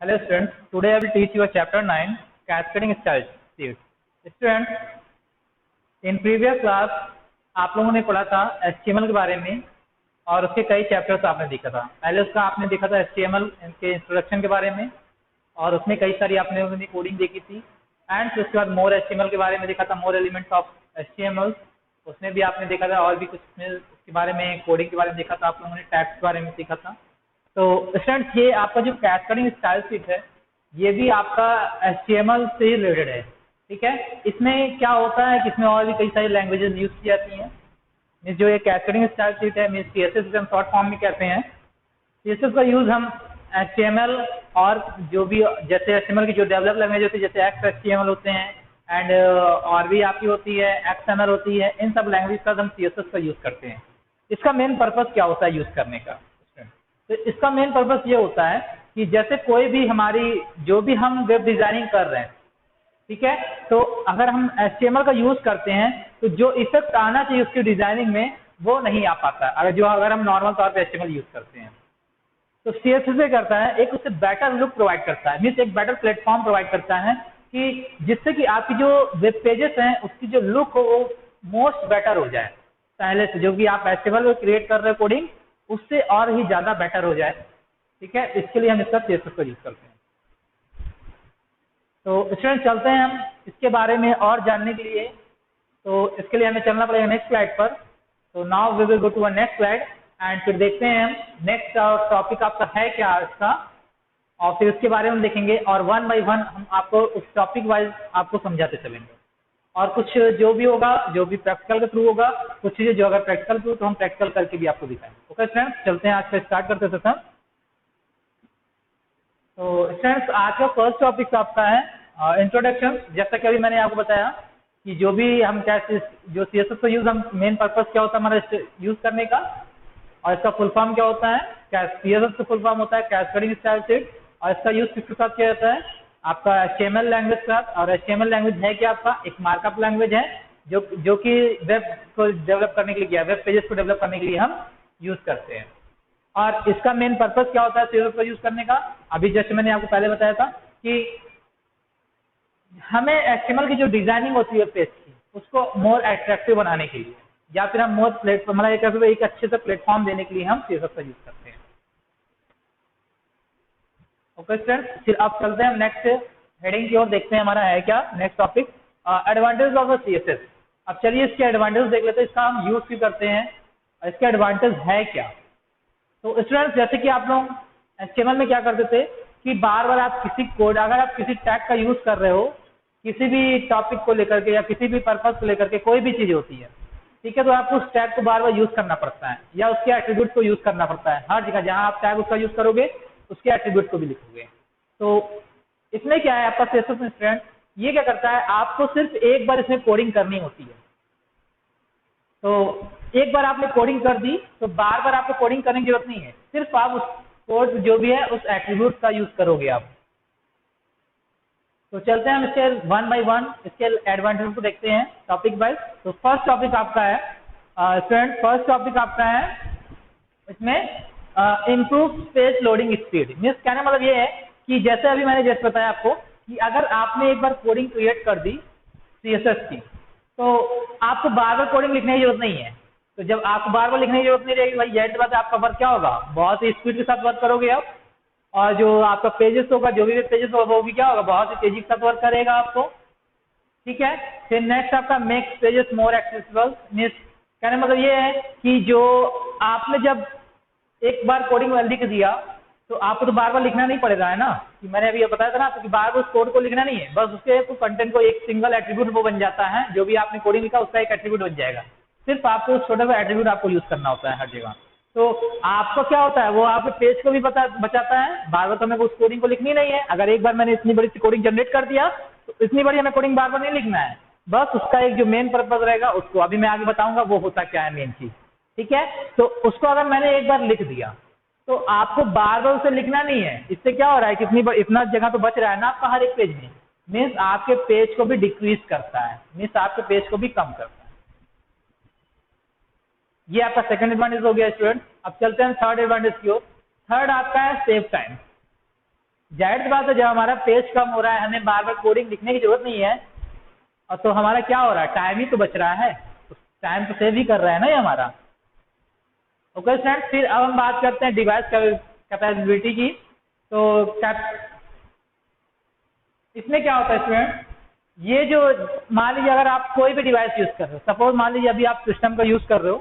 Hello students, today I will teach you a chapter 9 cascading style sheets. Students, in previous class आप लोगों ने पढ़ा था HTML के बारे में और उसके कई चैप्टर्स आपने देखा था। पहले उसका आपने देखा था HTML के इंट्रोडक्शन के बारे में और उसमें कई सारी आपने कोडिंग देखी थी एंड फिर उसके बाद मोर HTML के बारे में देखा था, मोर एलिमेंट्स ऑफ HTML उसमें भी आपने देखा था और भी कुछ उसके बारे में कोडिंग के बारे में देखा था, आप लोगों ने टैग्स के बारे में सीखा था। तो स्टूडेंट ये आपका जो कैस्केडिंग स्टाइल शीट है ये भी आपका HTML से रिलेटेड है, ठीक है। इसमें क्या होता है कि इसमें और भी कई सारी लैंग्वेजेस यूज की जाती हैं। जो ये कैस्केडिंग स्टाइल शीट है मीन्स CSS हम शॉर्ट फॉर्म में कहते हैं। CSS का यूज हम HTML और जो भी जैसे HTML की जो डेवलप लैंग्वेज होती है जैसे XHTML होते हैं एंड और भी आपकी होती है XML होती है, इन सब लैंग्वेज का हम CSS का यूज करते हैं। इसका मेन पर्पज क्या होता है यूज करने का? तो इसका मेन पर्पस ये होता है कि जैसे कोई भी हमारी जो भी हम वेब डिजाइनिंग कर रहे हैं, ठीक है, तो अगर हम HTML का यूज करते हैं तो जो इफेक्ट आना चाहिए उसकी डिजाइनिंग में वो नहीं आ पाता अगर हम नॉर्मल तौर पे HTML यूज करते हैं। तो CSS से करता है एक उससे बेटर लुक प्रोवाइड करता है, मीन्स एक बेटर प्लेटफॉर्म प्रोवाइड करता है कि जिससे कि आपकी जो वेब पेजेस हैं उसकी जो लुक हो वो मोस्ट बेटर हो जाए, पहले से जो भी आप HTML में क्रिएट कर रहे हो कोडिंग उससे और ही ज्यादा बेटर हो जाए, ठीक है। इसके लिए हम इसका CSS का यूज करते हैं। तो स्टूडेंट चलते हैं हम इसके बारे में और जानने के लिए। तो इसके लिए हमें चलना पड़ेगा नेक्स्ट स्लाइड पर। तो now we will go to a next slide and फिर देखते हैं हम नेक्स्ट टॉपिक आपका है क्या इसका और फिर इसके बारे में देखेंगे और वन बाय वन हम आपको उस टॉपिक वाइज आपको समझाते चलेंगे और कुछ जो भी होगा जो भी प्रैक्टिकल के थ्रू होगा, कुछ चीजें जो अगर प्रैक्टिकल थ्रू तो हम प्रैक्टिकल करके भी आपको दिखाएंगे। ओके फ्रेंड्स, चलते हैं आज से स्टार्ट करते थे सर। तो फ्रेंड्स आज का फर्स्ट टॉपिक आपका है इंट्रोडक्शन। जैसा कि अभी मैंने आपको बताया कि जो भी हम जो CSS का यूज हम मेन पर्पज क्या होता है हमारा यूज करने का और इसका फुल फॉर्म क्या होता है, CSS का फुल फॉर्म होता है कैस्केडिंग स्टाइल शीट और इसका यूज किसके साथ किया जाता है आपका HTML लैंग्वेज के साथ। और HTML लैंग्वेज है क्या आपका एक मार्कअप लैंग्वेज है जो कि वेब को डेवलप करने के लिए वेब पेजेस को डेवलप करने के लिए हम यूज करते हैं। और इसका मेन पर्पस क्या होता है CSS का यूज करने का, अभी जैसे मैंने आपको पहले बताया था कि हमें HTML की जो डिजाइनिंग होती है पेज की उसको मोर अट्रैक्टिव बनाने के लिए या फिर हम मोर प्लेटफॉर्म एक अच्छे से प्लेटफॉर्म देने के लिए हम CSS का यूज करते हैं। ओके स्टूडेंट्स, फिर अब चलते हैं हम नेक्स्ट हेडिंग की ओर, देखते हैं हमारा है क्या next topic advantage of the CSS। अब चलिए इसके एडवांटेज देख लेते हैं, इसका हम यूज क्यों करते हैं और इसके एडवांटेज है क्या। तो स्टूडेंट्स जैसे कि आप लोग HTML में क्या करते थे कि बार बार आप किसी कोड अगर आप किसी टैग का यूज कर रहे हो किसी भी टॉपिक को लेकर के या किसी भी पर्पज को लेकर के कोई भी चीज होती है, ठीक है, तो आपको उस टैग को बार बार यूज करना पड़ता है या उसके एट्रीब्यूट को यूज करना पड़ता है। हर जगह जहां आप टैग उसका यूज करोगे उसके एट्रीब्यूट को भी लिखोगे। तो इसमें क्या है आपका CSS में स्टूडेंट ये क्या करता है आपको सिर्फ एक बार इसमें कोडिंग करनी होती है। तो एक बार आपने कोडिंग कर दी तो बार बार आपको कोडिंग करने की जरूरत नहीं है, सिर्फ आप उस कोड जो भी है उस एट्रीब्यूट का यूज करोगे आप। तो चलते हैं हम इसके वन बाय वन इसके एडवांटेज को देखते हैं टॉपिक वाइज। तो फर्स्ट टॉपिक आपका है स्टूडेंट फर्स्ट टॉपिक आपका है इसमें improve page loading speed. Means कहने मतलब ये है कि जैसे अभी मैंने जैसे बताया आपको कि अगर आपने एक बार कोडिंग क्रिएट कर दी CSS की तो आपको बार बार कोडिंग लिखने की जरूरत नहीं है। तो जब आपको बार बार लिखने की जरूरत नहीं रहेगी भाई यही बात है, आपका वर्क क्या होगा बहुत ही स्पीड के साथ वर्क करोगे आप और जो आपका पेजेस होगा जो भी पेजेस होगा वो भी क्या होगा बहुत ही तेजी के साथ वर्क करेगा आपको, ठीक है। फिर नेक्स्ट आपका makes pages more accessible. Means कहने मतलब ये है कि जो आपने जब एक बार कोडिंग लिख दिया तो आपको तो बार बार लिखना नहीं पड़ेगा, है ना, कि मैंने अभी बताया था ना आपको कि बार बार उस कोड को लिखना नहीं है, बस उसके कंटेंट को एक सिंगल एट्रीब्यूट वो बन जाता है, जो भी आपने कोडिंग लिखा उसका एक एट्रीब्यूट बन जाएगा, सिर्फ आपको उस छोटे सा एट्रीब्यूट आपको यूज करना होता है हर जगह। तो आपको क्या होता है वो आपके पेज को भी बचाता है, बार बार तो हमें उस कोडिंग को लिखनी नहीं है। अगर एक बार मैंने इतनी बड़ी सी कोडिंग जनरेट कर दिया तो इतनी बड़ी हमें कोडिंग बार बार नहीं लिखना है, बस उसका एक जो मेन पर्पज रहेगा उसको अभी मैं आगे बताऊंगा वो होता क्या है मेन चीज, ठीक है। तो उसको अगर मैंने एक बार लिख दिया तो आपको बार बार उसे लिखना नहीं है। इससे क्या हो रहा है कि इतना जगह तो बच रहा है ना आपका हर एक पेज में, मीन्स आपके पेज को भी डिक्रीज करता है, मीन्स आपके पेज को भी कम करता है। ये आपका सेकंड एडवांटेज हो गया स्टूडेंट। अब चलते हैं थर्ड एडवांटेज की ओर। थर्ड आपका है सेव टाइम। जाहिर सी बात है, जब हमारा पेज कम हो रहा है, हमें बार बार कोडिंग लिखने की जरूरत नहीं है, और तो हमारा क्या हो रहा है, टाइम ही तो बच रहा है, टाइम तो सेव ही कर रहा है ना ये हमारा। ओके स्टूडेंट, फिर अब हम बात करते हैं डिवाइस कैपेबिलिटी की। तो इसमें क्या होता है स्टूडेंट, ये जो मान लीजिए अगर आप कोई भी डिवाइस यूज कर रहे हो, सपोज मान लीजिए अभी आप सिस्टम का यूज कर रहे हो,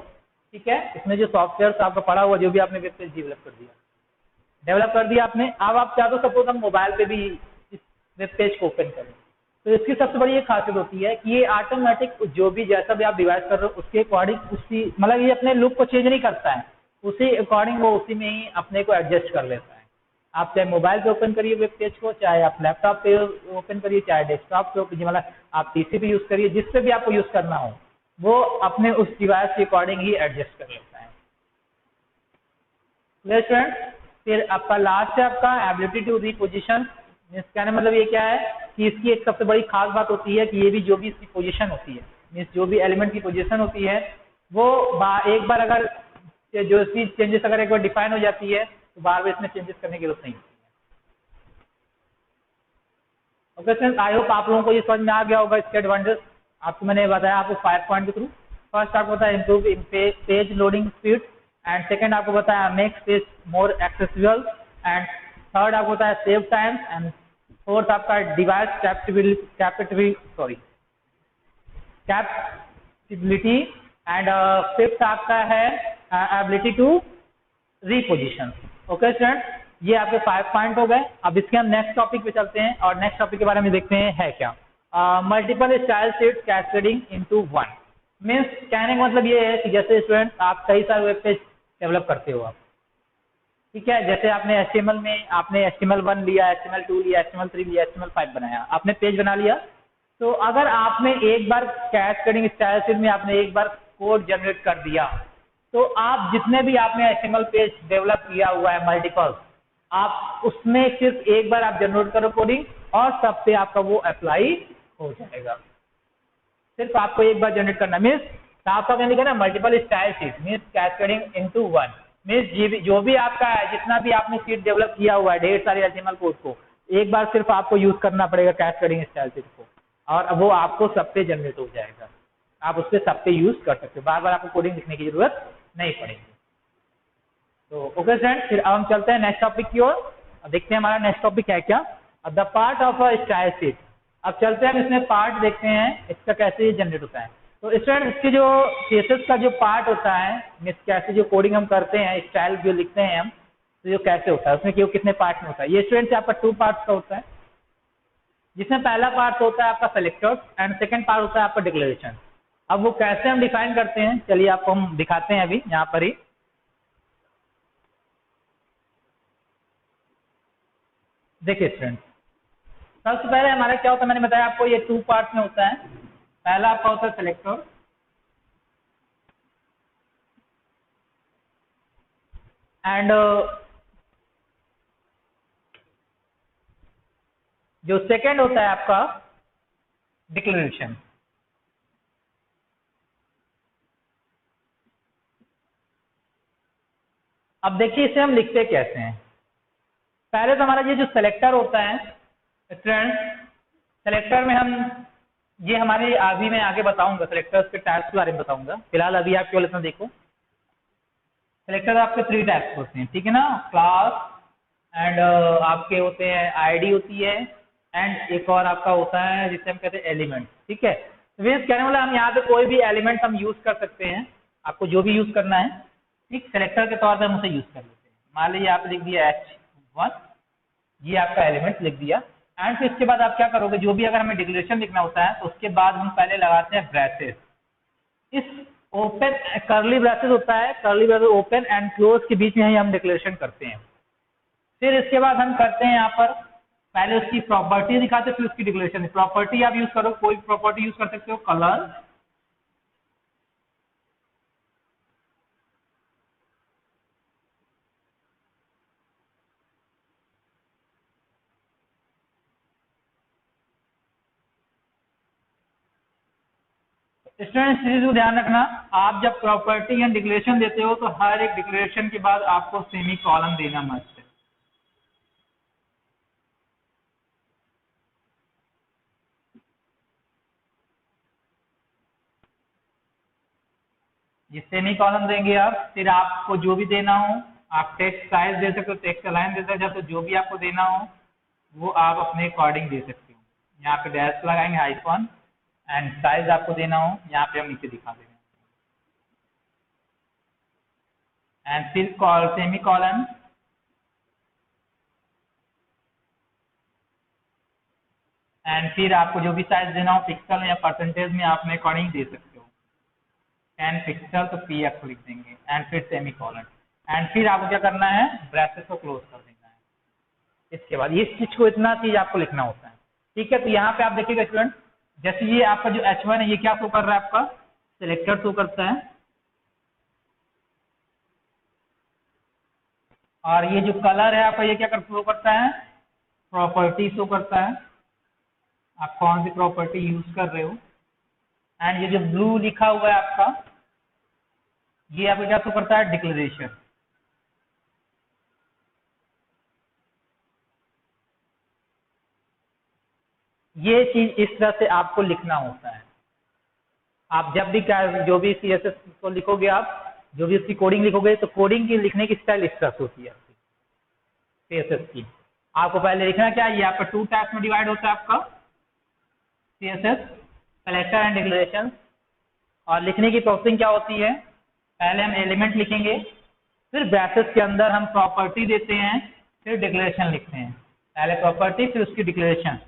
ठीक है, इसमें जो सॉफ्टवेयर आपका पड़ा हुआ, जो भी आपने वेब पेज डेवलप कर दिया आपने, अब आप चाहते हो सपोज हम मोबाइल पे भी इस वेब पेज को ओपन करें, तो इसकी सबसे बड़ी ये खासियत होती है कि ये ऑटोमेटिक जो भी जैसा भी आप डिवाइस कर रहे हो उसके अकॉर्डिंग, उसी मतलब ये अपने लुक को चेंज नहीं करता है, उसी अकॉर्डिंग वो उसी में ही अपने को एडजस्ट कर लेता है। आप चाहे मोबाइल पे ओपन करिए वेब पेज को, चाहे आप लैपटॉप पे ओपन करिए, चाहे डेस्कटॉप पे, मतलब आप पीसी पे यूज करिए, जिस पे भी आपको यूज करना हो वो अपने उस डिवाइस के अकॉर्डिंग ही एडजस्ट कर लेता है। Clear student? फिर आपका लास्ट है आपका एबिलिटी टू रीपोजिशन। कहने मतलब ये क्या है कि इसकी एक सबसे बड़ी खास बात होती है कि ये भी जो भी इसकी पोजीशन होती है, मीन्स जो भी एलिमेंट की पोजीशन होती है वो एक बार अगर जो इसकी चेंजेस अगर एक बार डिफाइन हो जाती है तो बार बार इसमें चेंजेस करने की जरूरत नहीं होती है। ओके फ्रेंड्स, आई होप आप लोगों को ये समझ में आ गया होगा इसके एडवांटेज। आपको मैंने बताया आपको 5 पॉइंट के थ्रू। फर्स्ट आपको बताया improve page loading speed, and second आपको बताया make page more accessible, and third आपको बताया सेव टाइम, एंड फोर्थ आपका डिवाइस कैपेबिलिटी, एंड फिफ्थ आपका है ability to reposition. Okay student, ये आपके 5 पॉइंट हो गए। अब इसके हम नेक्स्ट टॉपिक पे चलते हैं और नेक्स्ट टॉपिक के बारे में देखते हैं है क्या, multiple style sheets cascading into one. Means कहने का मतलब ये है कि जैसे स्टूडेंट आप कई सारे वेब पेज डेवलप करते हो आप, ठीक है, जैसे आपने HTML में आपने HTML1 लिया, HTML2 लिया, HTML3 लिया, HTML5 बनाया, आपने पेज बना लिया। तो अगर आपने एक बार कैस्केडिंग स्टाइल शीट में आपने एक बार कोड जनरेट कर दिया, तो आप जितने भी आपने HTML पेज डेवलप किया हुआ है मल्टीपल, आप उसमें सिर्फ एक बार आप जनरेट करो कोडिंग और सब पे आपका वो अप्लाई हो जाएगा। सिर्फ आपको एक बार जनरेट करना, मीन्स साफ साफ लिखा ना multiple style sheet means cascading into one. Means जो भी आपका है, जितना भी आपने शीट डेवलप किया हुआ है ढेर सारे HTML कोड को, एक बार सिर्फ आपको यूज करना पड़ेगा कैस्केडिंग स्टाइल शीट को, और वो आपको सब पे जनरेट हो जाएगा। आप उस पर सब पे यूज कर सकते हो, बार बार आपको कोडिंग लिखने की जरूरत नहीं पड़ेगी। तो ओके फ्रेंड, फिर अब हम चलते हैं नेक्स्ट टॉपिक की ओर, देखते हैं हमारा नेक्स्ट टॉपिक है क्या, the part of a style sheet. अब चलते हैं हम इसमें पार्ट देखते हैं इसका कैसे जनरेट होता है। तो स्टूडेंट इसके जो CSS का जो पार्ट होता है, कैसे जो कोडिंग हम करते हैं, स्टाइल जो लिखते हैं हम, तो जो कैसे होता है उसमें क्यों कितने पार्ट में होता है। ये स्टूडेंट आपका 2 पार्ट्स का होता है, जिसमें पहला पार्ट होता है आपका सेलेक्टर्स एंड सेकंड पार्ट होता है आपका डिक्लेरेशन। अब वो कैसे हम डिफाइन करते हैं, चलिए आपको हम दिखाते हैं अभी यहाँ पर ही। देखिए स्टूडेंट, सबसे पहले हमारा क्या होता है, मैंने बताया आपको ये 2 पार्ट में होता है। पहला आपका होता है सेलेक्टर, एंड जो सेकंड होता है आपका डिक्लेरेशन। अब देखिए इसे हम लिखते कैसे हैं। पहले तो हमारा ये जो सेलेक्टर होता है स्टूडेंट, सेलेक्टर में हम ये हमारे अभी मैं आगे बताऊंगा सेलेक्टर्स के टाइप्स के बारे में बताऊंगा, फिलहाल अभी आप केवल इतना देखो। सेलेक्टर आपके 3 टाइप्स होते हैं, ठीक है ना, क्लास, एंड आपके होते हैं आईडी होती है, एंड एक और आपका होता है जिसे हम कहते हैं एलिमेंट, ठीक है। तो कहने वाला हम यहाँ पे कोई भी एलिमेंट हम यूज कर सकते हैं, आपको जो भी यूज करना है, ठीक, सेलेक्टर के तौर पर हम उसे यूज कर लेते हैं। मान लीजिए आप लिख दिया H1, ये आपका एलिमेंट लिख दिया, एंड फिर इसके बाद आप क्या करोगे, जो भी अगर हमें डिक्लेरेशन लिखना होता है तो उसके बाद हम पहले लगाते हैं ब्रैसेस। इस ओपन कर्ली ब्रैसेस होता है, curly braces open and close के बीच में ही हम डिक्लेरेशन करते हैं। फिर इसके बाद हम करते हैं यहाँ पर पहले उसकी प्रॉपर्टी दिखाते हैं, फिर उसकी डिक्लेरेशन। प्रॉपर्टी आप यूज करो, कोई प्रॉपर्टी यूज कर सकते हो, कलर, स्टूडेंट इस चीज को ध्यान रखना, आप जब प्रॉपर्टी एंड डिक्लेरेशन देते हो तो हर एक डिक्लेरेशन के बाद आपको सेमी कॉलन देना मस्ट है। ये सेमी कॉलम देंगे आप। फिर आपको जो भी देना हो, आप टेक्स्ट साइज दे सकते हो, टेक्स्ट अलाइन दे सकते हो, तो जो भी आपको देना हो वो आप अपने अकॉर्डिंग दे सकते हो। यहाँ पे डैश लगाएंगे हाइफन, एंड साइज आपको देना हो यहाँ पे हम नीचे दिखा देंगे, एंड फिर सेमी कॉलन, एंड फिर आपको जो भी साइज देना हो पिक्सल या परसेंटेज में आप अपने अकॉर्डिंग दे सकते हो। 10 पिक्सल तो पी आपको लिख देंगे, एंड फिर सेमी कॉलन, एंड फिर आपको क्या करना है, ब्रैकेट को क्लोज कर देना है। इसके बाद इस चीज को, इतना चीज आपको लिखना होता है। ठीक है, तो यहाँ पे आप देखिएगा स्टूडेंट, जैसे ये आपका जो H1 है ये क्या शो कर रहा है, आपका सिलेक्टर शो करता है, और ये जो कलर है आपका ये क्या शो करता है, प्रॉपर्टी शो करता है, आप कौन सी प्रॉपर्टी यूज कर रहे हो। एंड ये जो ब्लू लिखा हुआ है आपका, ये आपको क्या शो करता है, डिक्लेरेशन। ये चीज इस तरह से आपको लिखना होता है। आप जब भी जो भी CSS को लिखोगे, आप जो भी उसकी कोडिंग लिखोगे, तो कोडिंग की लिखने की स्टाइल इस तरह से होती है आपकी CSS की। आपको पहले लिखना क्या है, ये आपका 2 टाइप्स में डिवाइड होता है आपका CSS, सेलेक्टर एंड डिक्लेरेशन। और लिखने की प्रोसेसिंग क्या होती है, पहले हम एलिमेंट लिखेंगे, फिर ब्रैकेट्स के अंदर हम प्रॉपर्टी देते हैं, फिर डिक्लेरेशन लिखते हैं। पहले प्रॉपर्टी, फिर उसकी डिक्लेरेशन,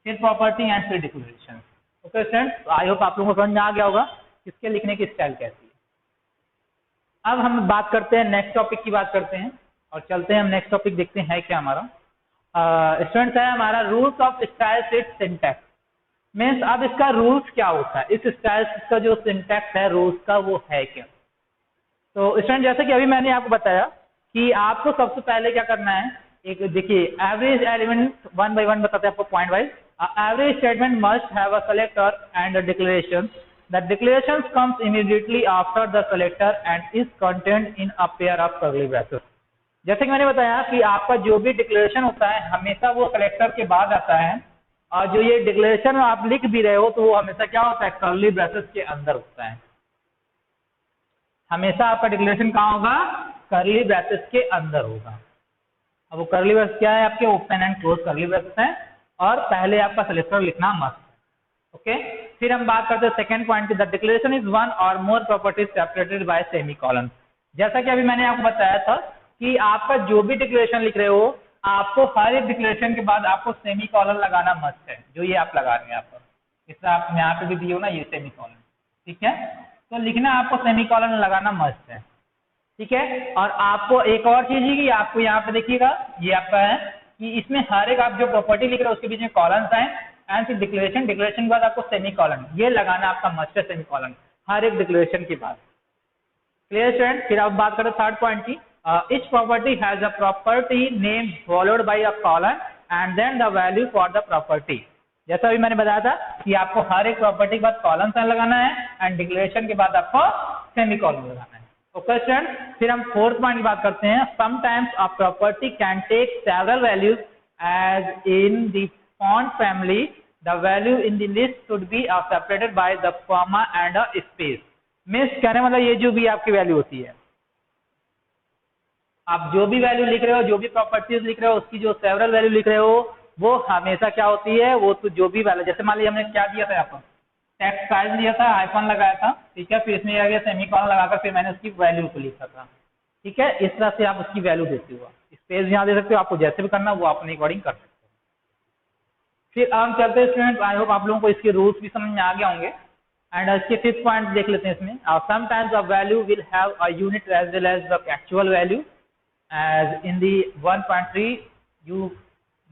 फिर प्रॉपर्टी एंड फिर declaration. Okay friends, I hope आप लोगों को समझ में आ गया होगा इसके लिखने की स्टाइल कैसी है। अब हम बात करते हैं नेक्स्ट टॉपिक की बात करते हैं, और चलते हैं हम नेक्स्ट टॉपिक देखते हैं क्या हमारा स्टूडेंट्स है हमारा rules of style sheet syntax. Means अब इसका रूल्स क्या होता है, इस स्टाइल का जो सिंटैक्स है रूल्स का वो है क्या। तो स्टूडेंट जैसे कि अभी मैंने आपको बताया कि आपको सबसे पहले क्या करना है, एक देखिए एवरेज एलिमेंट 1 बाय 1 बताते हैं आपको point wise. Average statement must have a selector and a declaration. The declaration comes immediately after the selector and is content in a pair of curly brackets. जैसे कि मैंने बताया कि आपका जो भी डिक्लेरेशन होता है हमेशा वो सेलेक्टर के बाद आता है, और जो ये डिक्लेरेशन आप लिख भी रहे हो तो वो हमेशा क्या होता है, कर्ली ब्रैकेट्स के अंदर होता है। हमेशा आपका डिक्लेरेशन कहाँ होगा, कर्ली ब्रैकेट्स के अंदर होगा। अब वो कर्ली ब्रैकेट्स क्या है, आपके open and close curly brackets हैं, और पहले आपका सेलेक्टर लिखना मस्ट है। ओके, फिर हम बात करते हैं सेकंड पॉइंट की, द डिक्लेरेशन इज वन और मोर प्रॉपर्टीज सेपरेटेड बाय सेमीकोलन। जैसा कि अभी मैंने आपको बताया था कि आपका जो भी डिक्लेरेशन लिख रहे हो, आपको हर एक डिक्लेरेशन के बाद आपको सेमीकोलन लगाना मस्ट है, जो ये आप लगा रहे हैं यहाँ पर, इससे आप यहाँ पे भी दिए हो ना ये सेमीकोलन। ठीक है, तो लिखना आपको सेमीकोलन लगाना मस्ट है। ठीक है, और आपको एक और चीज है कि आपको यहाँ पे देखिएगा ये आपका है कि इसमें हर एक आप जो प्रॉपर्टी लिख रहे हो उसके बीच में कॉलम्स आए, एंड फिर डिक्लेरेशन, डिक्लेरेशन के बाद आपको सेमीकोलन ये लगाना आपका मस्ट है, सेमीकोलन हर एक डिक्लेरेशन के बाद। क्लियर स्टूडेंट, फिर आप बात करें थर्ड पॉइंट की, each property has a property name followed by a colon and then the value for the property। जैसा अभी मैंने बताया था कि आपको हर एक प्रॉपर्टी के बाद कॉलम साइन लगाना है, एंड डिक्लेरेशन के बाद आपको सेमीकोलन लगाना है। ओके स्टूडेंट, फिर हम फोर्थ पॉइंट की बात करते हैं, sometimes a property can take several values as in the font family, the value in the list should be separated by the comma and a space. Means कहने मतलब ये जो भी आपकी वैल्यू होती है, आप जो भी वैल्यू लिख रहे हो, जो भी प्रॉपर्टीज लिख रहे हो, उसकी जो सेवरल वैल्यू लिख रहे हो वो हमेशा क्या होती है, वो तो जो भी वैल्यू, जैसे मान लीजिए हमने क्या दिया था यहाँ पर, टेक्स्ट साइज लिया था, आइकन लगाया था, ठीक है, फिर इसमें आ गया सेमीकोलन लगाकर फिर मैंने उसकी वैल्यू को लिखा था। ठीक है, इस तरह से आप उसकी वैल्यू देते हो, स्पेस यहाँ दे सकते हो, आपको जैसे भी करना वो अपने अकॉर्डिंग कर सकते हो। फिर हम चलते हैं स्टूडेंट, आई होप आप लोगों को इसके रूल्स भी समझ में आ गए होंगे। एंड इसके फिफ्थ पॉइंट देख लेते हैं इसमें, sometimes a value will have a unit as well as the actual value, as in the 1.3 you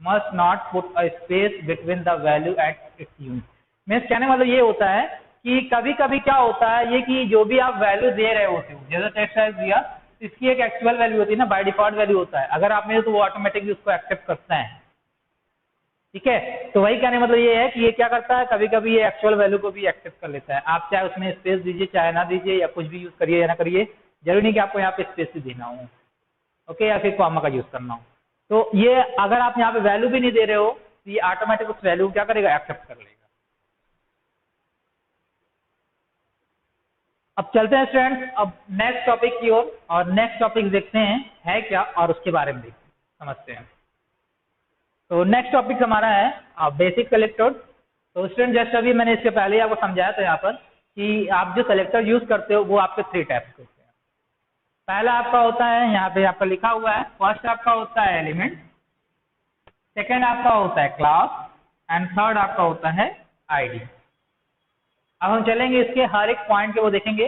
must not put a space between the value and its unit। Means कहने मतलब ये होता है कि कभी कभी क्या होता है ये कि जो भी आप वैल्यू दे रहे होते हो, जैसे टेक्स्ट साइज दिया, इसकी एक एक्चुअल वैल्यू होती है ना, बाय डिफॉल्ट वैल्यू होता है, अगर आप मेरे तो वो ऑटोमेटिकली उसको एक्सेप्ट करता है। ठीक है, तो वही कहने मतलब ये है कि ये क्या करता है, कभी कभी ये एक्चुअल वैल्यू को भी एक्सेप्ट कर लेता है। आप चाहे उसमें स्पेस दीजिए चाहे ना दीजिए, या कुछ भी यूज करिए या ना करिए, जरूरी नहीं कि आपको यहाँ पे स्पेस ही देना हो, ओके, या फिर कॉमा का यूज करना हो। तो ये अगर आप यहाँ पे वैल्यू भी नहीं दे रहे हो तो ये ऑटोमेटिक उस वैल्यू क्या करेगा, एक्सेप्ट कर लेगा। अब चलते हैं स्टूडेंट्स अब नेक्स्ट टॉपिक की ओर, और नेक्स्ट टॉपिक देखते हैं है क्या और उसके बारे में समझते हैं। तो नेक्स्ट टॉपिक हमारा है बेसिक सेलेक्टर। तो स्टूडेंट जैसे अभी मैंने इसके पहले आपको समझाया था यहाँ पर कि आप जो सेलेक्टर यूज करते हो वो आपके 3 टाइप्स के होते हैं। पहला आपका होता है यहाँ पे आपका लिखा हुआ है, फर्स्ट आपका होता है एलिमेंट, सेकेंड आपका होता है क्लास, एंड थर्ड आपका होता है आईडी। अब हम चलेंगे इसके हर एक पॉइंट के वो देखेंगे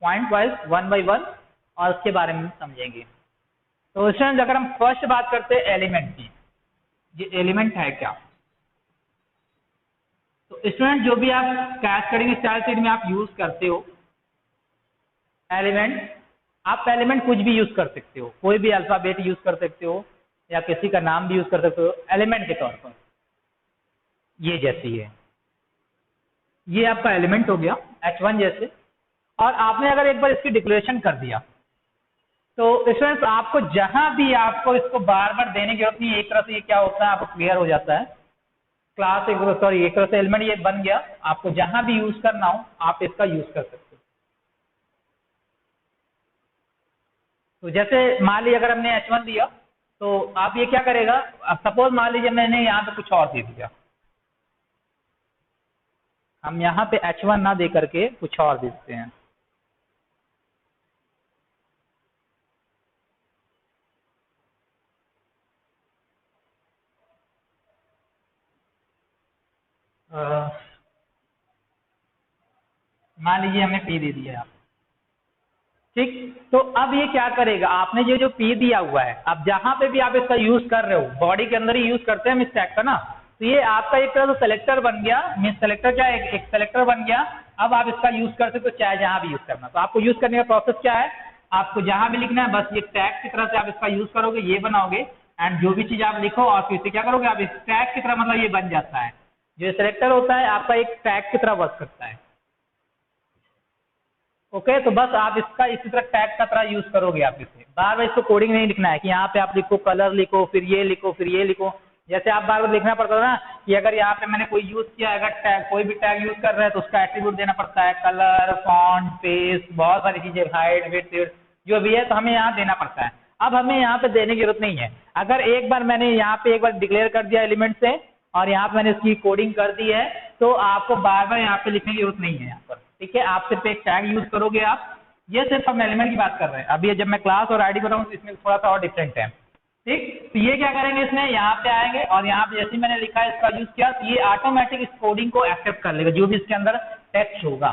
पॉइंट वाइज 1 बाय 1 और उसके बारे में समझेंगे। तो स्टूडेंट अगर हम फर्स्ट बात करते हैं एलिमेंट की, ये एलिमेंट है क्या। तो स्टूडेंट जो भी आप कैस्केडिंग स्टाइल शीट में आप यूज करते हो एलिमेंट, आप एलिमेंट कुछ भी यूज कर सकते हो, कोई भी अल्फाबेट यूज कर सकते हो या किसी का नाम भी यूज कर सकते हो एलिमेंट के तौर पर। ये जैसी है, ये आपका एलिमेंट हो गया H1 जैसे। और आपने अगर एक बार इसकी डिक्लेरेशन कर दिया तो स्टूडेंट्स आपको जहां भी आपको इसको बार बार देने की जरूरत नहीं है। एक तरह से ये क्या होता है आपको क्लियर हो जाता है, क्लास एक तरह से एलिमेंट ये बन गया, आपको जहां भी यूज करना हो आप इसका यूज कर सकते हो। तो जैसे मान लीजिए अगर हमने H1 दिया तो आप ये क्या करेगा, सपोज मान लीजिए मैंने यहाँ पे कुछ और दे दिया, हम यहाँ पे H1 ना दे करके कुछ और देते हैं। मान लीजिए हमने P दे दिया, ठीक। तो अब ये क्या करेगा, आपने ये जो P दिया हुआ है, अब जहां पे भी आप इसका यूज कर रहे हो, बॉडी के अंदर ही यूज करते हैं हम स्टैक का ना, तो ये आपका एक तरह से सेलेक्टर बन गया। मीन सेलेक्टर क्या है, एक सेलेक्टर बन गया। अब आप इसका यूज कर सकते हो चाहे जहां भी यूज करना। तो आपको यूज करने का प्रोसेस क्या है, आपको जहां भी लिखना है बस ये टैग की तरह से आप इसका यूज करोगे, ये बनाओगे, एंड जो भी चीज आप लिखो और फिर से क्या करोगे, आप इस टैग की तरह, मतलब ये बन जाता है। जो सेलेक्टर होता है आपका एक टैग की तरह वर्क करता है। ओके, तो बस आप इसका इसी तरह टैग का तरह यूज करोगे। आप इसे बार बार इसको कोडिंग नहीं लिखना है कि यहाँ पे आप लिखो कलर लिखो फिर ये लिखो फिर ये लिखो। जैसे आप बार बार लिखना पड़ता है ना कि अगर यहाँ पे मैंने कोई यूज किया, अगर टैग कोई भी टैग यूज कर रहे हैं तो उसका एट्रीब्यूट देना पड़ता है, कलर फॉन्ट पेज बहुत सारी चीजें, हाइट विड्थ जो भी है, तो हमें यहाँ देना पड़ता है। अब हमें यहाँ पे देने की जरूरत नहीं है। अगर एक बार मैंने यहाँ पे एक बार डिक्लेयर कर दिया एलिमेंट से और यहाँ पे मैंने इसकी कोडिंग कर दी है, तो आपको बार बार यहाँ पे लिखने की जरूरत नहीं है यहाँ पर, ठीक है। आप सिर्फ एक टैग यूज करोगे आप। ये सिर्फ हम एलिमेंट की बात कर रहे हैं। अभी ये जब मैं क्लास और आईडी बताऊँ तो इसमें थोड़ा सा और डिफरेंट है, ठीक। तो ये क्या करेंगे, इसमें यहाँ पे आएंगे और यहाँ पे जैसे ही मैंने लिखा है इसका यूज किया, तो ये ऑटोमेटिक इस कोडिंग को एक्सेप्ट कर लेगा जो भी इसके अंदर टेक्स्ट होगा।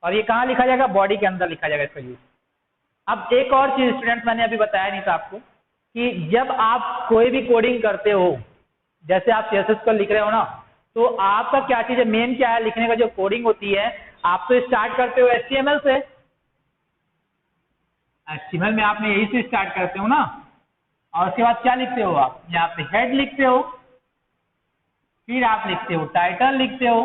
और ये कहाँ लिखा जाएगा, बॉडी के अंदर लिखा जाएगा इसका यूज। अब एक और चीज स्टूडेंट मैंने अभी बताया नहीं था आपको कि जब आप कोई भी कोडिंग करते हो, जैसे आप CSS पर लिख रहे हो ना, तो आपका क्या चीज है, मेन क्या है लिखने का जो कोडिंग होती है, आप तो स्टार्ट करते हो HTML से। HTML में आपने यही से स्टार्ट करते हो ना, और उसके बाद क्या लिखते हो, आप यहाँ पे हेड लिखते हो, फिर आप लिखते हो टाइटल लिखते हो।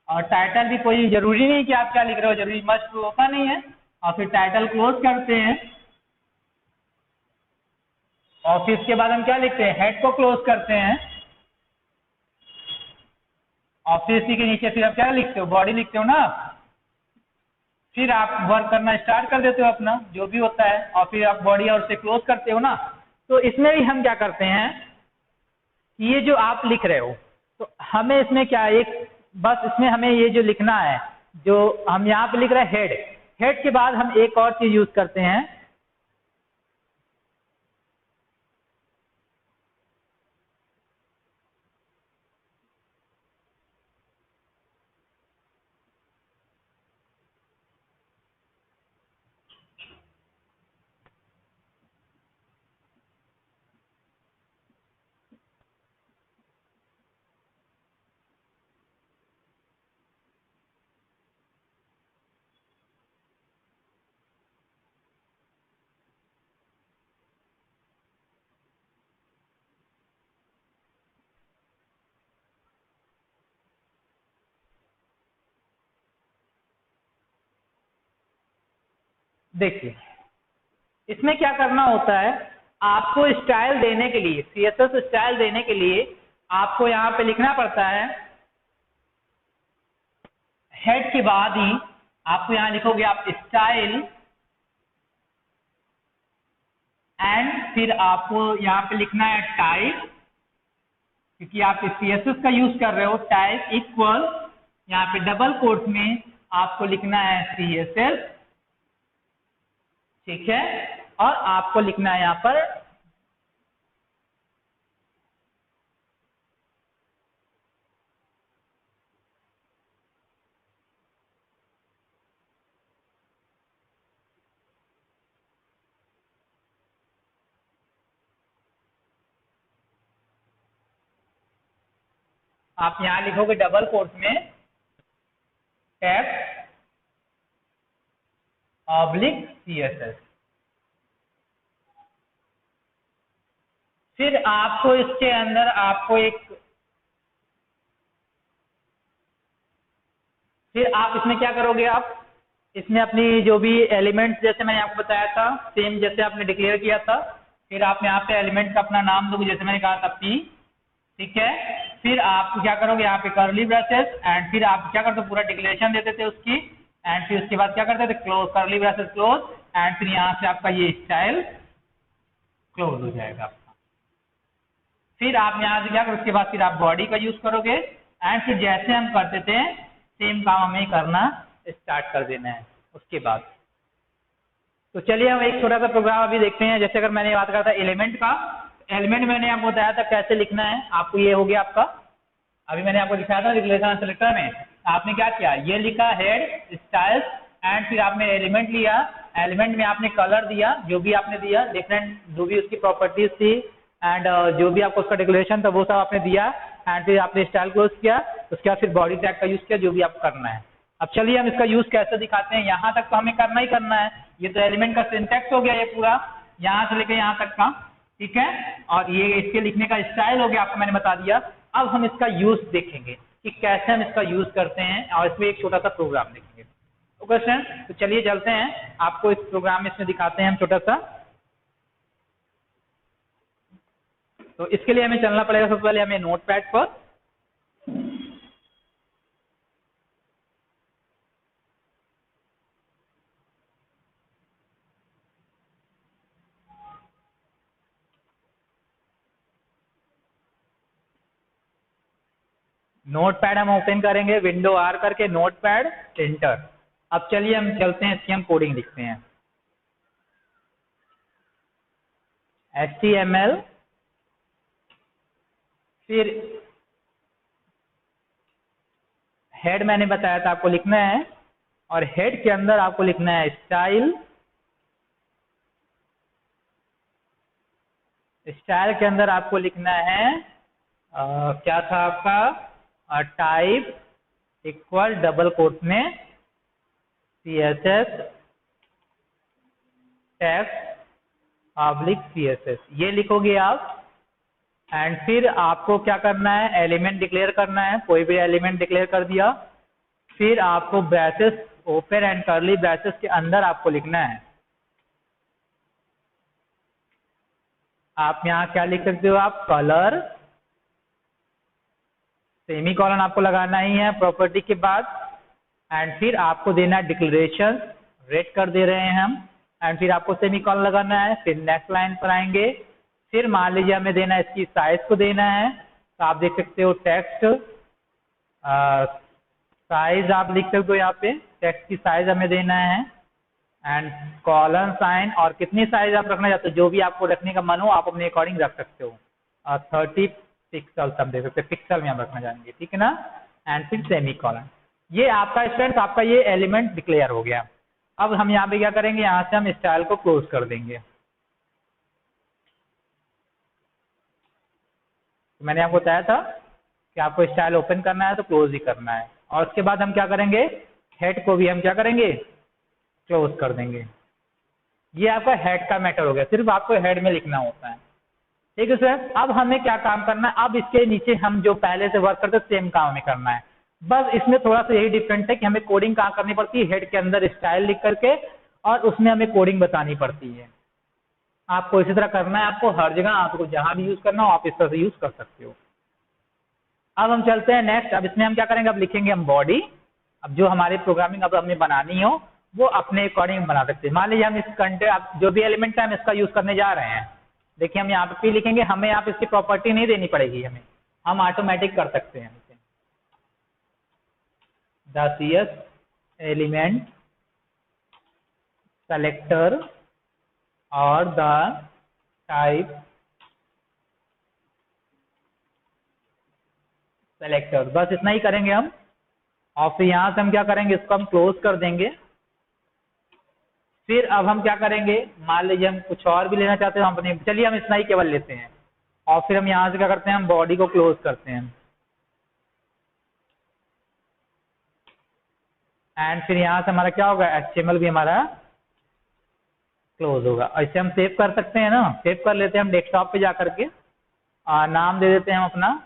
और टाइटल भी कोई जरूरी नहीं कि आप क्या लिख रहे हो, जरूरी मस्ट होता नहीं है। और फिर टाइटल क्लोज करते हैं और फिर इसके बाद हम क्या लिखते हैं, हेड को क्लोज करते हैं। और फिर इसी के नीचे फिर आप क्या लिखते हो, बॉडी लिखते हो ना। फिर आप वर्क करना स्टार्ट कर देते हो अपना जो भी होता है, और फिर आप बॉडी और उसे क्लोज करते हो ना। तो इसमें भी हम क्या करते हैं कि ये जो आप लिख रहे हो, तो हमें इसमें क्या एक बस इसमें हमें ये जो लिखना है, जो हम यहाँ पे लिख रहे हैं हेड, हेड के बाद हम एक और चीज यूज करते हैं, देखिए इसमें क्या करना होता है, आपको स्टाइल देने के लिए, CSS स्टाइल देने के लिए आपको यहाँ पे लिखना पड़ता है हेड के बाद ही आपको यहाँ लिखोगे आप स्टाइल, एंड फिर आपको यहाँ पे लिखना है टाइप, क्योंकि आप CSS का यूज कर रहे हो। टाइप इक्वल यहाँ पे डबल कोट में आपको लिखना है CSS, ठीक है, और आपको लिखना है यहाँ पर आप यहां लिखोगे डबल कोट में टेक्स्ट ऑब्लिक CSS। फिर आपको इसके अंदर आपको फिर आप इसमें क्या करोगे, आप इसमें अपनी जो भी एलिमेंट्स जैसे मैंने आपको बताया था सेम जैसे आपने डिक्लेयर किया था, फिर आप यहाँ पे एलिमेंट का अपना नाम दोगे जैसे मैंने कहा था P, ठीक है। फिर आप क्या करोगे यहाँ पे कर्ली ब्रेसेस, एंड फिर आप क्या करते हो पूरा डिक्लेरेशन देते थे उसकी, एंड फिर उसके बाद क्या करते थे close, curly braces close, and फिर यहाँ से आपका ये स्टाइल क्लोज हो जाएगा आपका। फिर आप यहाँ से क्या करोगे, उसके बाद फिर आप बॉडी का यूज करोगे, एंड फिर जैसे हम करते थे सेम काम हमें करना स्टार्ट कर देना है उसके बाद। तो चलिए हम एक छोटा सा प्रोग्राम अभी देखते हैं। जैसे अगर मैंने बात करा था एलिमेंट का, एलिमेंट मैंने आपको बताया था कैसे लिखना है। आपको ये हो गया आपका, अभी मैंने आपको दिखाया था रिलेशन सेलेक्टर में, आपने क्या किया, ये लिखा हेड स्टाइल्स, एंड फिर आपने एलिमेंट लिया, एलिमेंट में आपने कलर दिया जो भी आपने दिया, डिफरेंट जो भी उसकी प्रॉपर्टीज थी, एंड जो भी आपको उसका डिक्लेरेशन था वो सब आपने दिया, एंड फिर आपने स्टाइल क्लोज किया। उसके बाद फिर बॉडी टैग का यूज किया जो भी आपको करना है। अब चलिए हम इसका यूज कैसे दिखाते हैं। यहाँ तक तो हमें करना ही करना है, ये तो एलिमेंट का सिंटैक्स हो गया ये पूरा, यहाँ से लेकर यहाँ तक का, ठीक है, और ये इसके लिखने का स्टाइल हो गया, आपको मैंने बता दिया। अब हम इसका यूज देखेंगे कि कैसे हम इसका यूज करते हैं, और इसमें एक छोटा सा प्रोग्राम देखेंगे। ओके स्टूडेंट, तो चलिए चलते हैं, आपको इस प्रोग्राम में इसमें दिखाते हैं हम छोटा सा। तो इसके लिए हमें चलना पड़ेगा, सबसे पहले हमें नोटपैड पर, नोटपैड हम ओपन करेंगे, विंडो आर करके नोटपैड एंटर। अब चलिए हम चलते हैं, इसकी हम कोडिंग लिखते हैं। HTML, फिर हेड मैंने बताया था आपको लिखना है, और हेड के अंदर आपको लिखना है स्टाइल, स्टाइल के अंदर आपको लिखना है क्या था आपका, टाइप इक्वल डबल कोट में CSS टेक्स्ट ऑब्लिक CSS, ये लिखोगे आप। एंड फिर आपको क्या करना है, एलिमेंट डिक्लेयर करना है, कोई भी एलिमेंट डिक्लेयर कर दिया। फिर आपको braces open and curly braces के अंदर आपको लिखना है, आप यहाँ क्या लिख सकते हो, आप कलर, सेमीकोलन आपको लगाना ही है प्रॉपर्टी के बाद, एंड फिर आपको देना है डिक्लेरेशन, रेड कर दे रहे हैं हम, एंड फिर आपको सेमीकोलन लगाना है। फिर नेक्स्ट लाइन पर आएंगे, फिर मान लीजिए हमें देना है इसकी साइज को देना है, तो आप देख सकते हो टेक्स्ट साइज आप लिख सकते हो, यहाँ पे टेक्स्ट की साइज हमें देना है, एंड कॉलन साइन, और कितनी साइज आप रखना चाहते हो, जो भी आपको रखने का मन हो आप अपने अकॉर्डिंग रख सकते हो। 30 पिक्सल सब देख सकते हैं, पिक्सल में हम रखना चाहेंगे, ठीक है ना, एंड फिर सेमीकोलन। ये आपका स्टूडेंट, आपका ये एलिमेंट डिक्लेयर हो गया। अब हम यहाँ पे क्या करेंगे, यहाँ से हम स्टाइल को क्लोज कर देंगे। तो मैंने आपको बताया था कि आपको स्टाइल ओपन करना है तो क्लोज ही करना है, और उसके बाद हम क्या करेंगे, हेड को भी हम क्या करेंगे, क्लोज कर देंगे। ये आपका हेड का मैटर हो गया, सिर्फ आपको हेड में लिखना होता है, ठीक है सर। अब हमें क्या काम करना है, अब इसके नीचे हम जो पहले से वर्क करते सेम काम हमें करना है, बस इसमें थोड़ा सा यही डिफरेंट है कि हमें कोडिंग कहाँ करनी पड़ती है, हेड के अंदर स्टाइल लिख करके, और उसमें हमें कोडिंग बतानी पड़ती है। आपको इसी तरह करना है, आपको हर जगह, आपको जहां भी यूज करना हो आप इस तरह से यूज कर सकते हो। अब हम चलते हैं नेक्स्ट। अब इसमें हम क्या करेंगे, अब लिखेंगे हम बॉडी, अब जो हमारी प्रोग्रामिंग अब हमें बनानी हो वो अपने अकॉर्डिंग बना सकते हैं। मान लीजिए हम इस कंटेंट जो भी एलिमेंट है हम इसका यूज करने जा रहे हैं, देखिए हम यहाँ पे पी लिखेंगे, हमें यहाँ पे इसकी प्रॉपर्टी नहीं देनी पड़ेगी, हमें हम ऑटोमेटिक कर सकते हैं इसे। द CS एलिमेंट सेलेक्टर और द टाइप सेलेक्टर, बस इतना ही करेंगे हम। और फिर यहाँ से हम क्या करेंगे, इसको हम क्लोज कर देंगे। फिर अब हम क्या करेंगे, मान लीजिए हम कुछ और भी लेना चाहते हैं, हम अपने चलिए हम इतना ही केवल लेते हैं। और फिर हम यहाँ से क्या करते हैं, हम बॉडी को क्लोज करते हैं एंड फिर यहाँ से हमारा क्या होगा, HTML भी हमारा क्लोज होगा। ऐसे हम सेव कर सकते हैं ना, सेव कर लेते हैं हम डेस्कटॉप पे जा करके, नाम दे देते हैं हम अपना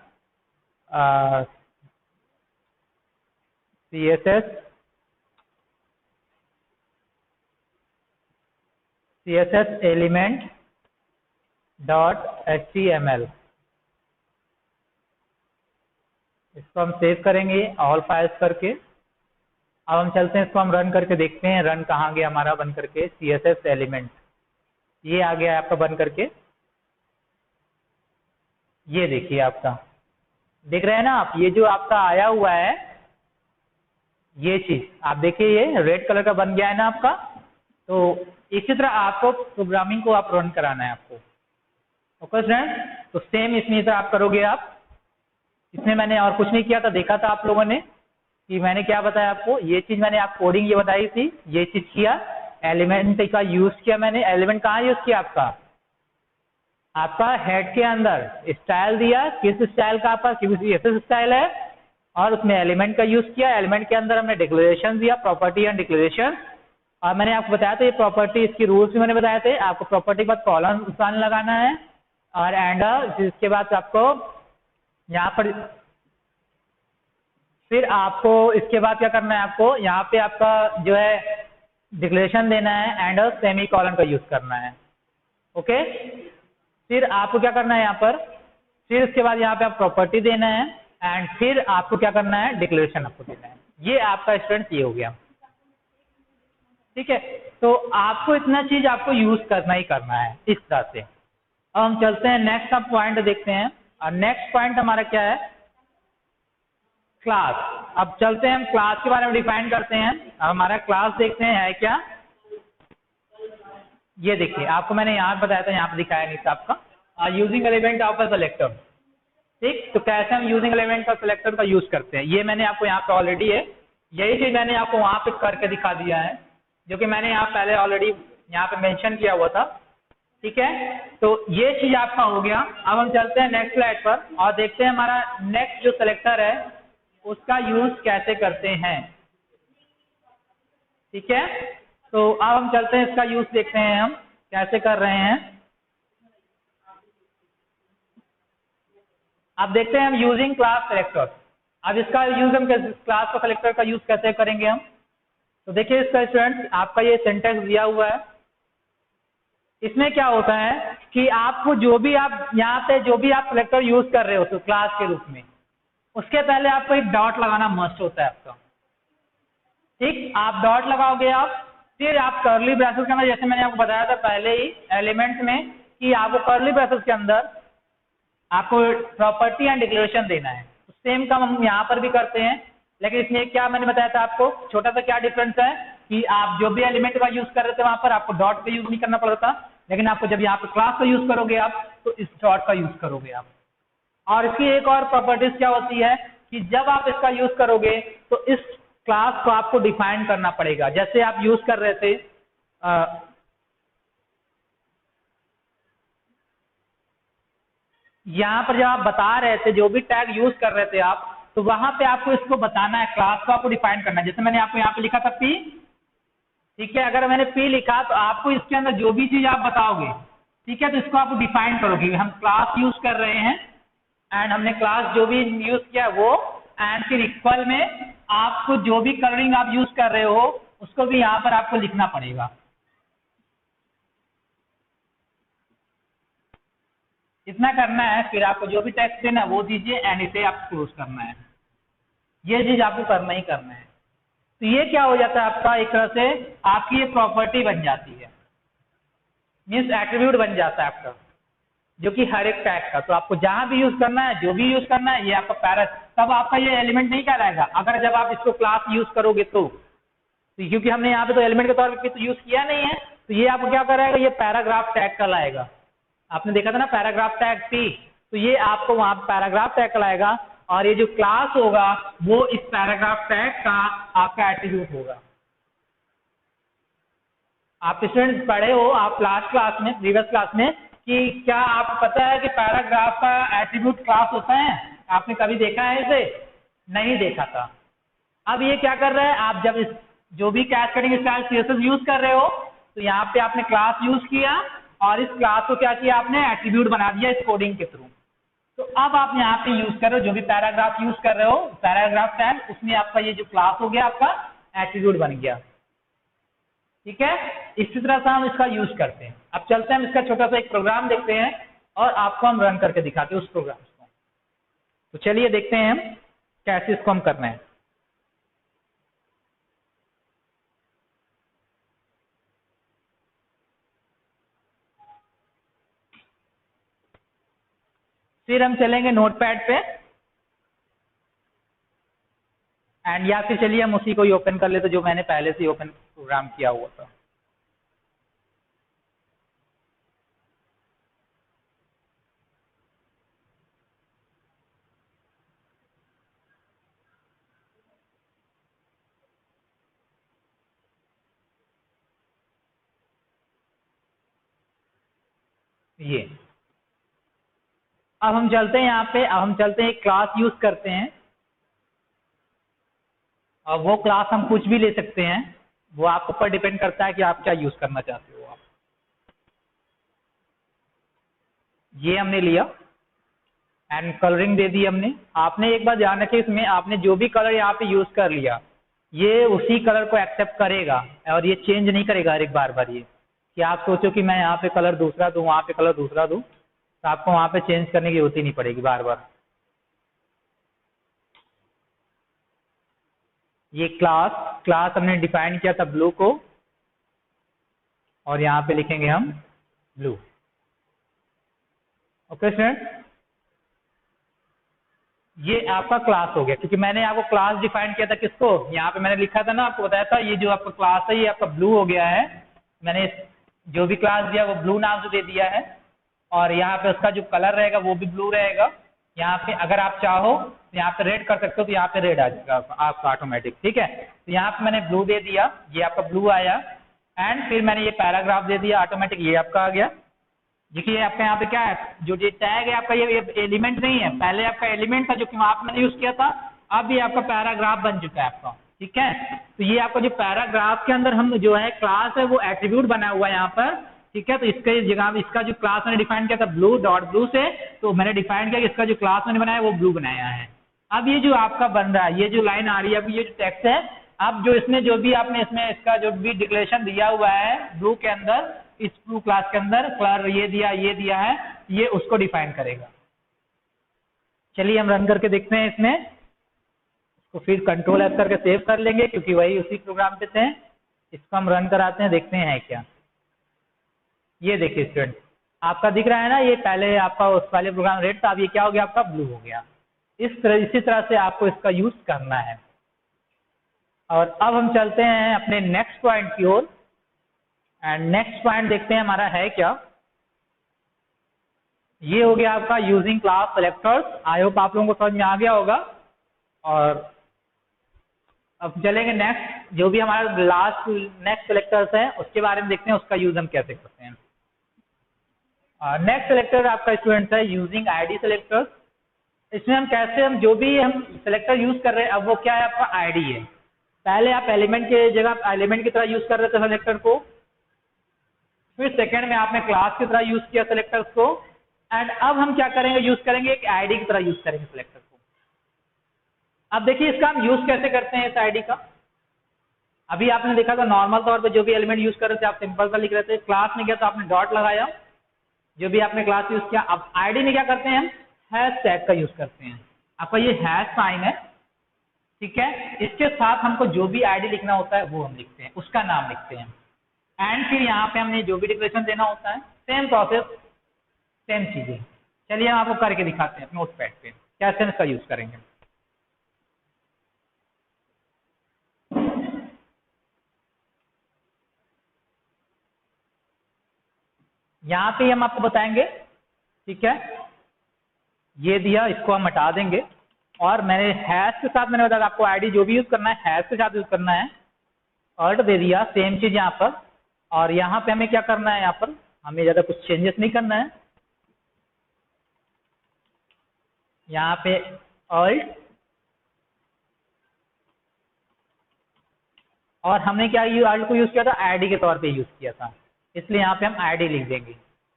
CSS एलिमेंट .html, इसको हम सेव करेंगे ऑल फाइल्स करके। अब हम चलते हैं, इसको हम रन करके देखते हैं, रन कहाँ गया हमारा बन करके, CSS एलिमेंट ये आ गया है आपका बन करके। ये देखिए आपका देख रहे हैं ना आप, ये जो आपका आया हुआ है ये चीज आप देखिए, ये रेड कलर का बन गया है ना आपका। तो इसी तरह आपको प्रोग्रामिंग को आप रन कराना है आपको। ओके फ्रेंड्स, तो सेम इसमें तरह आप करोगे आप। इसमें मैंने और कुछ नहीं किया था, देखा था आप लोगों ने कि मैंने क्या बताया आपको, ये चीज मैंने आप कोडिंग ये बताई थी, ये चीज किया, एलिमेंट का यूज किया मैंने। एलिमेंट कहाँ यूज किया आपका हेड के अंदर, स्टाइल दिया, किस स्टाइल का आपका CSS स्टाइल है, और उसमें एलिमेंट का यूज किया। एलिमेंट के अंदर हमने डिक्लेरेशन दिया, प्रॉपर्टी एंड डिक्लेरेशन। और मैंने आपको बताया था ये प्रॉपर्टी, इसकी रूल्स भी मैंने बताए थे आपको। प्रॉपर्टी के बाद कॉलन साइन लगाना है और एंड, जिसके बाद आपको यहाँ पर फिर आपको इसके बाद क्या करना है, आपको यहाँ पे आपका जो है डिक्लेरेशन देना है एंड सेमी कॉलन का यूज करना है। ओके, फिर आपको क्या करना है यहाँ पर, फिर इसके बाद यहाँ पे आप प्रॉपर्टी देना है एंड फिर आपको क्या करना है, डिक्लेरेशन आपको देना है। ये आपका स्टूडेंट ये हो गया, ठीक है। तो आपको इतना चीज आपको यूज करना ही करना है इस तरह से। अब हम चलते हैं नेक्स्ट आप पॉइंट देखते हैं, और नेक्स्ट पॉइंट हमारा क्या है, क्लास। अब चलते हैं हम क्लास के बारे में डिफाइन करते हैं। अब हमारा क्लास देखते हैं है क्या। ये देखिए आपको मैंने यहाँ बताया था, यहाँ पे दिखाया नहीं था आपका, using element of a selector. ठीक, तो कैसे हम यूजिंग एलिमेंट का सेलेक्टर का यूज करते हैं, ये मैंने आपको यहाँ पे ऑलरेडी है, यही चीज मैंने आपको वहां पे करके दिखा दिया है, जो कि मैंने यहाँ पहले ऑलरेडी यहाँ पे मेंशन किया हुआ था। ठीक है, तो ये चीज आपका हो गया। अब हम चलते हैं नेक्स्ट स्लाइड पर और देखते हैं हमारा नेक्स्ट जो सेलेक्टर है उसका यूज कैसे करते हैं। ठीक है, तो अब हम चलते हैं इसका यूज देखते हैं हम कैसे कर रहे हैं। अब देखते हैं हम यूजिंग क्लास सेलेक्टर। अब इसका यूज हम क्लास का सेलेक्टर का यूज कैसे करेंगे हम, तो देखिए इसका स्टूडेंट आपका ये सिंटैक्स दिया हुआ है। इसमें क्या होता है कि आपको जो भी आप यहाँ पे जो भी आप सेलेक्टर यूज कर रहे हो तो क्लास के रूप में, उसके पहले आपको एक डॉट लगाना मस्ट होता है आपका। ठीक, आप डॉट लगाओगे आप, फिर आप कर्ली ब्रैसेस के अंदर, जैसे मैंने आपको बताया था पहले ही एलिमेंट में कि आपको कर्ली ब्रैसेस के अंदर आपको प्रॉपर्टी एंड डिक्लेरेशन देना है। तो सेम काम हम यहाँ पर भी करते हैं, लेकिन इसमें क्या मैंने बताया था आपको, छोटा सा क्या डिफरेंस है कि आप जो भी एलिमेंट का यूज कर रहे थे वहां पर आपको डॉट का यूज नहीं करना पड़ता, लेकिन आपको जब यहाँ पे क्लास का यूज करोगे आप तो इस डॉट का यूज करोगे आप। और इसकी एक और प्रॉपर्टीज क्या होती है कि जब आप इसका यूज करोगे तो इस क्लास को आपको डिफाइन करना पड़ेगा। जैसे आप यूज कर रहे थे यहाँ पर जब आप बता रहे थे जो भी टैग यूज कर रहे थे आप, तो वहां पे आपको इसको बताना है, क्लास को आपको डिफाइन करना है। जैसे मैंने आपको यहाँ पे लिखा था पी, ठीक है, अगर मैंने पी लिखा तो आपको इसके अंदर जो भी चीज आप बताओगे, ठीक है, तो इसको आप डिफाइन करोगे। हम क्लास यूज कर रहे हैं एंड हमने क्लास जो भी यूज किया वो, एंड फिर इक्वल में आपको जो भी कलरिंग आप यूज कर रहे हो उसको भी यहाँ पर आपको लिखना पड़ेगा। इतना करना है, फिर आपको जो भी टेक्स्ट है ना वो दीजिए एंड इसे आप क्लोज करना है। ये चीज आपको करना ही करना है। तो ये क्या हो जाता है आपका, एक तरह से आपकी ये प्रॉपर्टी बन जाती है, मीन्स एट्रीब्यूट बन जाता है आपका, जो कि हर एक टैग का। तो आपको जहां भी यूज करना है, जो भी यूज करना है, ये आपका पैरा, तब आपका ये एलिमेंट नहीं कहलाएगा अगर जब आप इसको क्लास यूज करोगे तो क्योंकि हमने यहाँ पे तो एलिमेंट के तौर पे तो यूज किया नहीं है, तो ये आपको क्या कराएगा, ये पैराग्राफ टैग कहलाएगा। आपने देखा था ना पैराग्राफ टैग थी, तो ये आपको वहां पैराग्राफ टैग कहलाएगा, और ये जो क्लास होगा वो इस पैराग्राफ टैग का आपका एट्रीब्यूट होगा। आप स्टूडेंट पढ़े हो आप लास्ट क्लास में, प्रीवियस क्लास में, कि क्या आपको पता है कि पैराग्राफ का एट्रीब्यूट क्लास होता है? आपने कभी देखा है इसे? नहीं देखा था। अब ये क्या कर रहा है, आप जब इस जो भी कैस्केडिंग स्टाइल सीएसएस यूज कर रहे हो, तो यहाँ पे आपने क्लास यूज किया और इस क्लास को क्या किया आपने, एट्रीब्यूट बना दिया इस कोडिंग के थ्रू। तो अब आप यहाँ पे यूज कर रहे हो, जो भी पैराग्राफ यूज कर रहे हो, पैराग्राफ टैग, उसमें आपका ये जो क्लास हो गया आपका एट्रीब्यूट बन गया। ठीक है, इसी तरह से हम इसका यूज करते हैं। अब चलते हैं, हम इसका छोटा सा एक प्रोग्राम देखते हैं और आपको हम रन करके दिखाते हैं उस प्रोग्राम को। तो चलिए देखते हैं हम कैसे इसको हम करना है। फिर हम चलेंगे नोटपैड पे, एंड या फिर चलिए हम उसी को ही ओपन कर लेते जो मैंने पहले से ही ओपन प्रोग्राम किया हुआ था। ये अब हम चलते हैं यहाँ पे, अब हम चलते हैं एक क्लास यूज करते हैं, और वो क्लास हम कुछ भी ले सकते हैं, वो आपके ऊपर डिपेंड करता है कि आप क्या यूज करना चाहते हो। आप ये हमने लिया एंड कलरिंग दे दी हमने। आपने एक बार ध्यान रखिए, इसमें आपने जो भी कलर यहाँ पे यूज कर लिया, ये उसी कलर को एक्सेप्ट करेगा और ये चेंज नहीं करेगा हर एक बार ये, कि आप सोचो कि मैं यहाँ पे कलर दूसरा दूं, वहां पे कलर दूसरा दूं, तो आपको वहां पे चेंज करने की जरूरत ही नहीं पड़ेगी बार बार। ये क्लास हमने डिफाइन किया था ब्लू को, और यहाँ पे लिखेंगे हम ब्लू। ओके स्टूडेंट, ये आपका क्लास हो गया, क्योंकि मैंने आपको क्लास डिफाइन किया था किसको, यहाँ पे मैंने लिखा था ना, आपको बताया था ये जो आपका क्लास है ये आपका ब्लू हो गया है। मैंने जो भी क्लास दिया वो ब्लू नाम से दे दिया है, और यहाँ पे उसका जो कलर रहेगा वो भी ब्लू रहेगा। यहाँ पे अगर आप चाहो तो यहाँ पे रेड कर सकते हो, तो यहाँ पे रेड आ जाएगा आपका ऑटोमेटिक। ठीक है, तो यहाँ पे मैंने ब्लू दे दिया, ये आपका ब्लू आया, एंड फिर मैंने ये पैराग्राफ दे दिया ऑटोमेटिक, ये आपका आ गया। देखिए आपका यहाँ पे क्या है, जो ये टैग है आपका, ये एलिमेंट नहीं है, पहले आपका एलिमेंट था जो कि आपने यूज किया था, अब ये आपका पैराग्राफ बन चुका है आपका। ठीक है, तो ये आपका जो पैराग्राफ के अंदर हम जो है क्लास है वो एट्रीब्यूट बना हुआ है यहाँ पर। ठीक है, तो इसके जगह इसका जो क्लास मैंने डिफाइन किया था ब्लू डॉट ब्लू से, तो मैंने डिफाइन किया कि इसका जो क्लास मैंने बनाया वो ब्लू बनाया है। अब ये जो आपका बन रहा है, ये जो लाइन आ रही है, अब ये जो टेक्स्ट है, अब जो इसमें जो भी आपने इसमें इसका जो भी डिक्लेरेशन दिया हुआ है ब्लू के अंदर, इस ब्लू क्लास के अंदर कलर ये दिया है, ये उसको डिफाइन करेगा। चलिए हम रन करके देखते हैं इसमें, इसको फिर कंट्रोल एफ करके सेव कर लेंगे क्योंकि वही उसी प्रोग्राम पे थे। इसको हम रन कराते हैं, देखते हैं क्या। ये देखिए स्टूडेंट, आपका दिख रहा है ना, ये पहले आपका उस वाले प्रोग्राम रेड था, अब ये क्या हो गया आपका ब्लू हो गया। इसी तरह से आपको इसका यूज करना है। और अब हम चलते हैं अपने नेक्स्ट पॉइंट की ओर, एंड नेक्स्ट पॉइंट देखते हैं हमारा है क्या। ये हो गया आपका using class selectors. I hope आप लोगों को समझ में आ गया होगा। और अब चलेंगे नेक्स्ट, जो भी हमारा लास्ट नेक्स्ट सेलेक्टर्स है उसके बारे में देखते हैं, उसका यूज हम कैसे करते हैं। नेक्स्ट सेलेक्टर आपका स्टूडेंट है यूजिंग आईडी सेलेक्टर्स। इसमें हम कैसे, हम जो भी हम सेलेक्टर यूज कर रहे हैं, अब वो क्या है आपका आईडी है। पहले आप एलिमेंट के जगह एलिमेंट की तरह यूज कर रहे थे सेलेक्टर को, फिर सेकंड में आपने क्लास की तरह यूज किया सेलेक्टर्स को, एंड अब हम क्या करेंगे, यूज करेंगे एक आईडी की तरह यूज करेंगे सेलेक्टर को। अब देखिए इसका हम यूज कैसे करते हैं इस आईडी का। अभी आपने देखा था नॉर्मल तौर पे जो भी एलिमेंट यूज कर रहे थे आप सिंपल सा लिख रहे थे, क्लास में गया तो आपने डॉट लगाया, जो भी आपने क्लास यूज किया। अब आईडी में क्या करते हैं हम, हैश टैग का यूज करते हैं। आपका ये हैश साइन है, ठीक है। इसके साथ हमको जो भी आईडी लिखना होता है वो हम लिखते हैं, उसका नाम लिखते हैं। एंड फिर यहाँ पे हमने जो भी डिक्लेरेशन देना होता है, सेम प्रोसेस, सेम चीजें। चलिए हम आपको करके दिखाते हैं नोटपैड पे कैसे हम इसका यूज करेंगे। यहाँ पे हम आपको बताएंगे, ठीक है, ये दिया, इसको हम हटा देंगे। और मैंने हैश के साथ मैंने बताया आपको आईडी जो भी यूज करना है हैश के साथ यूज करना है। ऑल्ट दे दिया, सेम चीज यहाँ पर। और यहाँ पे हमें क्या करना है, यहाँ पर हमें ज्यादा कुछ चेंजेस नहीं करना है। यहाँ पे ऑल्ट, और हमने क्या ऑल्ट को यूज किया था, आईडी के तौर पे यूज किया था, इसलिए यहाँ पे हम आईडी लिख देंगे।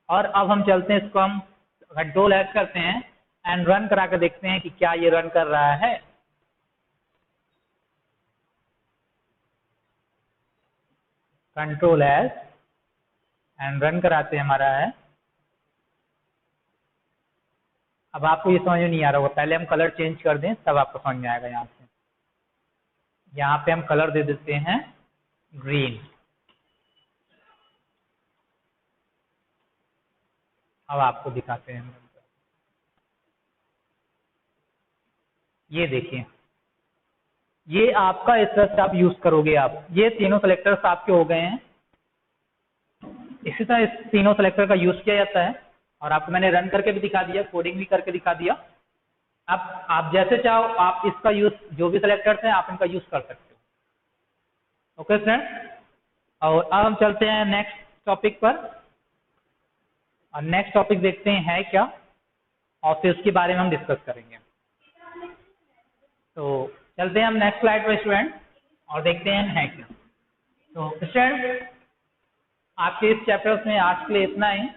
और अब हम चलते हैं, इसको हम कंट्रोल एस करते हैं एंड रन करा कर देखते हैं कि क्या ये रन कर रहा है। कंट्रोल एस एंड रन कराते हैं, हमारा है। अब आपको ये समझ में नहीं आ रहा होगा, पहले हम कलर चेंज कर दें तब आपको समझ में आएगा। यहाँ से यहाँ पे हम कलर दे देते हैं ग्रीन। अब आपको दिखाते हैं, ये देखिए, ये आपका इस तरह से आप यूज करोगे। आप ये तीनों सेलेक्टर्स आपके हो गए हैं। इसी तरह इस तीनों सेलेक्टर का यूज किया जाता है। और आपको मैंने रन करके भी दिखा दिया, कोडिंग भी करके दिखा दिया। अब आप जैसे चाहो आप इसका यूज, जो भी सेलेक्टर्स हैं आप इनका यूज कर सकते हो। ओके फ्रेंड, और अब हम चलते हैं नेक्स्ट टॉपिक पर। और नेक्स्ट टॉपिक देखते हैं है क्या, और फिर उसके बारे में हम डिस्कस करेंगे। तो चलते हैं हम नेक्स्ट स्लाइड पर स्टूडेंट, और देखते हैं है क्या। तो स्टूडेंट, आपके इस चैप्टर में आज के लिए इतना ही।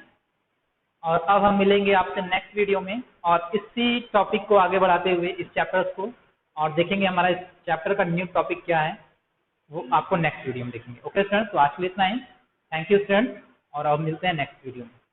और अब हम मिलेंगे आपसे नेक्स्ट वीडियो में, और इसी टॉपिक को आगे बढ़ाते हुए इस चैप्टर्स को, और देखेंगे हमारा इस चैप्टर का न्यू टॉपिक क्या है, वो आपको नेक्स्ट वीडियो में देखेंगे। ओके स्टूडेंट, तो आज के लिए इतना ही। थैंक यू स्टूडेंट, और अब मिलते हैं नेक्स्ट वीडियो में।